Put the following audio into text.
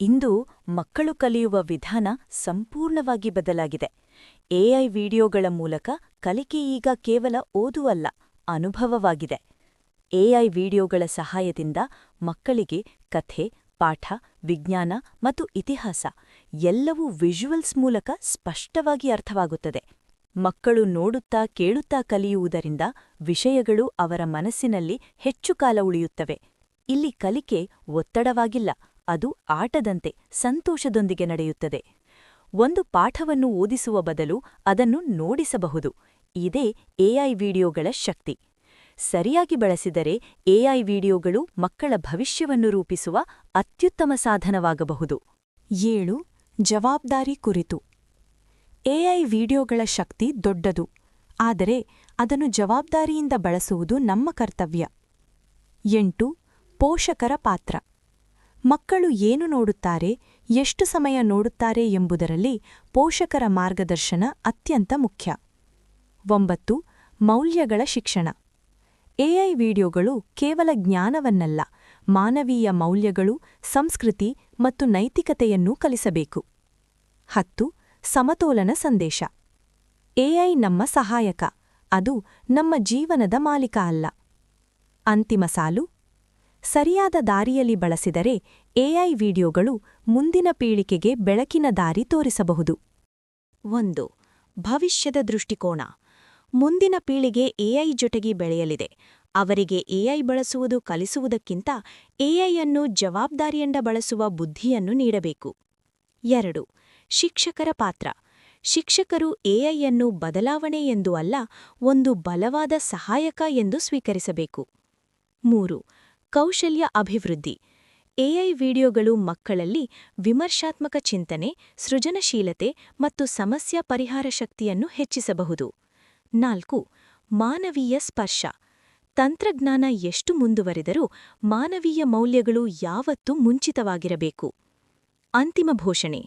ಇಂದು ಮಕ್ಕಳು ಕಲಿಯುವ ವಿಧಾನ ಸಂಪೂರ್ಣವಾಗಿ ಬದಲಾಗಿದೆ. ಎಐ ವಿಡಿಯೋಗಳ ಮೂಲಕ ಕಲಿಕೆ ಈಗ ಕೇವಲ ಓದುವಲ್ಲ, ಅನುಭವವಾಗಿದೆ. ಎಐ ವಿಡಿಯೋಗಳ ಸಹಾಯದಿಂದ ಮಕ್ಕಳಿಗೆ ಕಥೆ, ಪಾಠ, ವಿಜ್ಞಾನ ಮತ್ತು ಇತಿಹಾಸ ಎಲ್ಲವೂ ವಿಜುವಲ್ಸ್ ಮೂಲಕ ಸ್ಪಷ್ಟವಾಗಿ ಅರ್ಥವಾಗುತ್ತದೆ. ಮಕ್ಕಳು ನೋಡುತ್ತಾ ಕೇಳುತ್ತಾ ಕಲಿಯುವುದರಿಂದ ವಿಷಯಗಳು ಅವರ ಮನಸ್ಸಿನಲ್ಲಿ ಹೆಚ್ಚು ಕಾಲ ಉಳಿಯುತ್ತವೆ. ಇಲ್ಲಿ ಕಲಿಕೆ ಒತ್ತಡವಾಗಿಲ್ಲ, ಅದು ಆಟದಂತೆ ಸಂತೋಷದೊಂದಿಗೆ ನಡೆಯುತ್ತದೆ. ಒಂದು ಪಾಠವನ್ನು ಓದಿಸುವ ಬದಲು ಅದನ್ನು ನೋಡಿಸಬಹುದು. ಇದೇ ಎಐ ವಿಡಿಯೋಗಳ ಶಕ್ತಿ. ಸರಿಯಾಗಿ ಬಳಸಿದರೆ ಎಐ ವಿಡಿಯೋಗಳು ಮಕ್ಕಳ ಭವಿಷ್ಯವನ್ನು ರೂಪಿಸುವ ಅತ್ಯುತ್ತಮ ಸಾಧನವಾಗಬಹುದು. 7. ಜವಾಬ್ದಾರಿ ಕುರಿತು. ಎಐ ವಿಡಿಯೋಗಳ ಶಕ್ತಿ ದೊಡ್ಡದು, ಆದರೆ ಅದನ್ನು ಜವಾಬ್ದಾರಿಯಿಂದ ಬಳಸುವುದು ನಮ್ಮ ಕರ್ತವ್ಯ. 8. ಪೋಷಕರ ಪಾತ್ರ. ಮಕ್ಕಳು ಏನು ನೋಡುತ್ತಾರೆ, ಎಷ್ಟು ಸಮಯ ನೋಡುತ್ತಾರೆ ಎಂಬುದರಲ್ಲಿ ಪೋಷಕರ ಮಾರ್ಗದರ್ಶನ ಅತ್ಯಂತ ಮುಖ್ಯ. 9. ಮೌಲ್ಯಗಳ ಶಿಕ್ಷಣ. ಎಐ ವಿಡಿಯೋಗಳು ಕೇವಲ ಜ್ಞಾನವನ್ನಲ್ಲ, ಮಾನವೀಯ ಮೌಲ್ಯಗಳು, ಸಂಸ್ಕೃತಿ ಮತ್ತು ನೈತಿಕತೆಯನ್ನೂ ಕಲಿಸಬೇಕು. 10. ಸಮತೋಲನ ಸಂದೇಶ. ಎಐ ನಮ್ಮ ಸಹಾಯಕ, ಅದು ನಮ್ಮ ಜೀವನದ ಮಾಲೀಕ ಅಲ್ಲ. ಅಂತಿಮ ಸಾಲು: ಸರಿಯಾದ ದಾರಿಯಲ್ಲಿ ಬಳಸಿದರೆ ಎಐ ವಿಡಿಯೋಗಳು ಮುಂದಿನ ಪೀಳಿಗೆಗೆ ಬೆಳಕಿನ ದಾರಿ ತೋರಿಸಬಹುದು. 1. ಭವಿಷ್ಯದ ದೃಷ್ಟಿಕೋನ. ಮುಂದಿನ ಪೀಳಿಗೆ ಎಐ ಜೊತೆಗೆ ಬೆಳೆಯಲಿದೆ. ಅವರಿಗೆ ಎಐ ಬಳಸುವುದು ಕಲಿಸುವುದಕ್ಕಿಂತ ಎಐ ಅನ್ನು ಜವಾಬ್ದಾರಿಯಿಂದ ಬಳಸುವ ಬುದ್ಧಿಯನ್ನು ನೀಡಬೇಕು. 2. ಶಿಕ್ಷಕರ ಪಾತ್ರ. ಶಿಕ್ಷಕರು ಎಐ ಅನ್ನು ಬದಲಾವಣೆ ಎಂದು ಅಲ್ಲ, ಒಂದು ಬಲವಾದ ಸಹಾಯಕ ಎಂದು ಸ್ವೀಕರಿಸಬೇಕು. 3. ಕೌಶಲ್ಯ ಅಭಿವೃದ್ಧಿ. ಎಐ ವಿಡಿಯೋಗಳು ಮಕ್ಕಳಲ್ಲಿ ವಿಮರ್ಶಾತ್ಮಕ ಚಿಂತನೆ, ಸೃಜನಶೀಲತೆ ಮತ್ತು ಸಮಸ್ಯಾ ಪರಿಹಾರ ಶಕ್ತಿಯನ್ನು ಹೆಚ್ಚಿಸಬಹುದು. 4. ಮಾನವೀಯ ಸ್ಪರ್ಶ. ತಂತ್ರಜ್ಞಾನ ಎಷ್ಟು ಮುಂದುವರೆದರೂ ಮಾನವೀಯ ಮೌಲ್ಯಗಳು ಯಾವತ್ತೂ ಮುಂಚಿತವಾಗಿರಬೇಕು. ಅಂತಿಮ ಘೋಷಣೆ: